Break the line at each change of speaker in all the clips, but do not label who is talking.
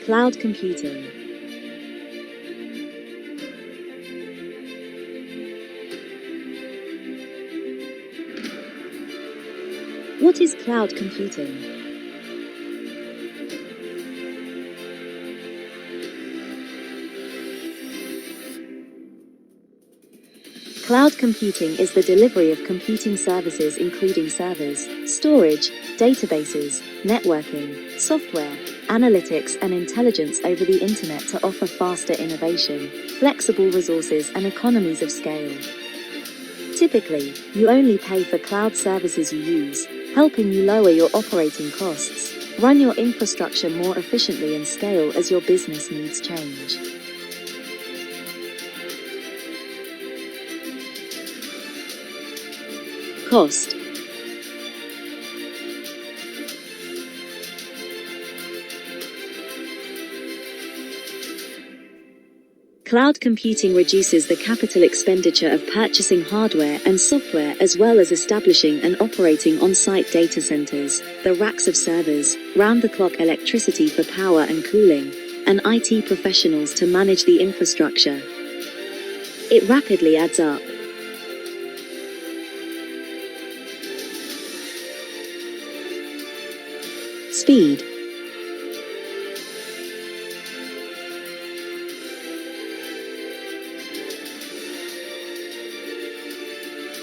Cloud computing. What is cloud computing? Cloud computing is the delivery of computing services including servers, storage, databases, networking, software, analytics and intelligence over the internet to offer faster innovation, flexible resources and economies of scale. Typically, you only pay for cloud services you use, helping you lower your operating costs, run your infrastructure more efficiently and scale as your business needs change. Cost. Cloud computing reduces the capital expenditure of purchasing hardware and software as well as establishing and operating on-site data centers, the racks of servers, round-the-clock electricity for power and cooling, and IT professionals to manage the infrastructure. It rapidly adds up. Speed.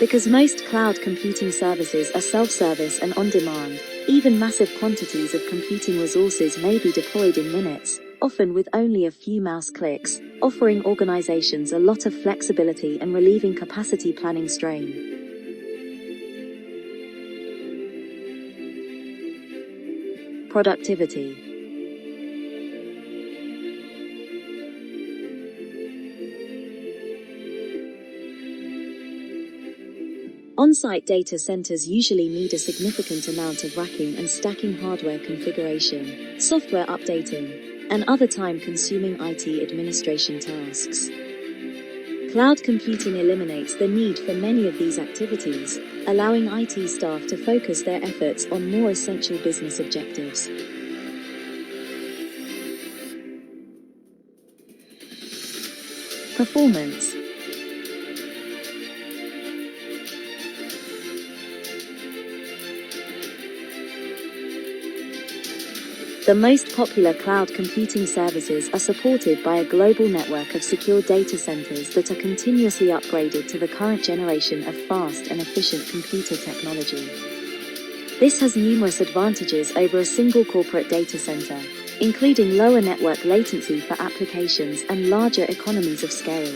Because most cloud computing services are self-service and on-demand, even massive quantities of computing resources may be deployed in minutes, often with only a few mouse clicks, offering organizations a lot of flexibility and relieving capacity planning strain. Productivity. On-site data centers usually need a significant amount of racking and stacking, hardware configuration, software updating, and other time-consuming IT administration tasks. Cloud computing eliminates the need for many of these activities, allowing IT staff to focus their efforts on more essential business objectives. Performance. The most popular cloud computing services are supported by a global network of secure data centers that are continuously upgraded to the current generation of fast and efficient computer technology. This has numerous advantages over a single corporate data center, including lower network latency for applications and larger economies of scale.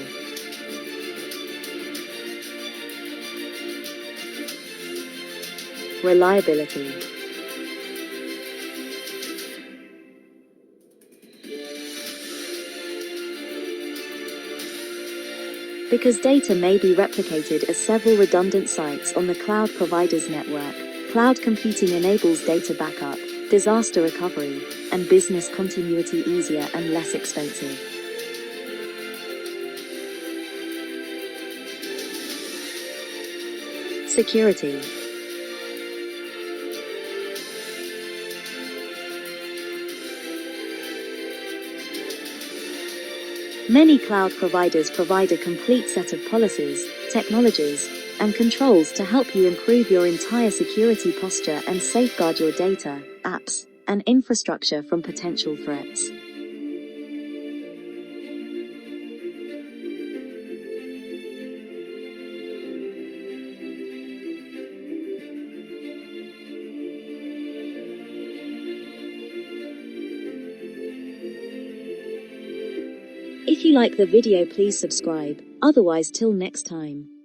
Reliability. Because data may be replicated at several redundant sites on the cloud provider's network, cloud computing enables data backup, disaster recovery, and business continuity easier and less expensive. Security. Many cloud providers provide a complete set of policies, technologies, and controls to help you improve your entire security posture and safeguard your data, apps, and infrastructure from potential threats. If you like the video, please subscribe, otherwise till next time.